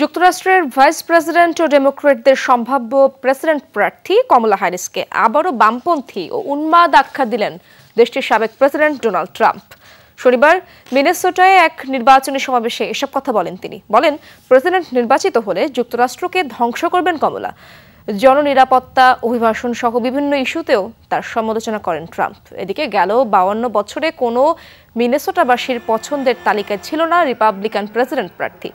যুক্তরাষ্ট্রের vice president ও ডেমোক্র্যাটদের সম্ভাব্য president প্রার্থী কমলা হ্যারিসকে আবারও বামপন্থী ও উন্মাদ আখ্যা দিলেন দেশটির সাবেক প্রেসিডেন্ট ডোনাল্ড ট্রাম্প। শনিবার মিনেসোটায় এক নির্বাচনী সমাবেশে এসব কথা বলেন তিনি। বলেন, প্রেসিডেন্ট নির্বাচিত হলে যুক্তরাষ্ট্রকে ধ্বংস করবেন কমলা। জননিরাপত্তা, অভিবাসন সহ বিভিন্ন ইস্যুতেও তার সমালোচনা করেন ট্রাম্প। এদিকে গেল 52 বছরে কোনো মিনেসোটাবাসীর পছন্দের তালিকায় ছিল না রিপাবলিকান প্রেসিডেন্ট প্রার্থী।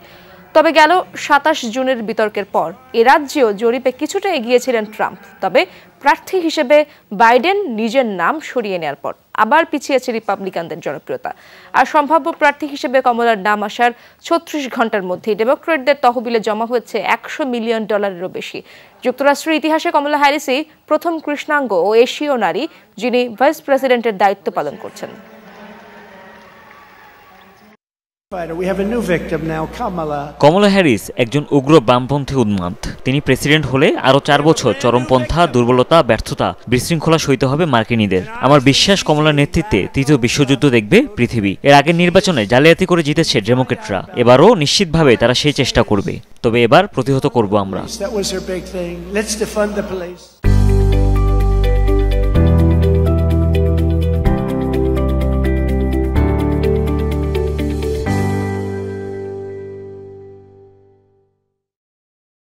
তবে গেল 27 জুনের বিতর্কের পর এ রাজ্যেও জরিপে কিছুটা এগিয়েছিলেন ট্রাম্প। তবে প্রার্থী হিসেবে বাইডেন নিজের নাম সরিয়ে নেওয়ার পর আবার পিছিয়েছে রিপাবলিকানদের জনপ্রিয়তা। আর সম্ভাব্য প্রার্থী হিসেবে কমলার নাম আসার 36 ঘন্টার মধ্যে ডেমোক্র্যাটদের তহবিলে জমা হয়েছে $100 মিলিয়নেরও বেশি। যুক্তরাষ্ট্রের ইতিহাসে কমলা হ্যারিসই প্রথম কৃষ্ণাঙ্গ ও এশীয় নারী যিনি ভাইস প্রেসিডেন্টের দায়িত্ব পালন করছেন। কমলা হ্যারিস একজন উগ্র বামপন্থী উন্মাদ। তিনি প্রেসিডেন্ট হলে আরো 4 বছর চরমপন্থা, দুর্বলতা, ব্যর্থতা, বিশৃঙ্খলা সইতে হবে মার্কিনীদের। আমার বিশ্বাস কমলার নেতৃত্বে তৃতীয় বিশ্বযুদ্ধ দেখবে পৃথিবী। এর আগের নির্বাচনে জালিয়াতি করে জিতেছে ডেমোক্র্যাটরা, এবারও নিশ্চিতভাবে তারা সেই চেষ্টা করবে। তবে এবার প্রতিহত করব আমরা।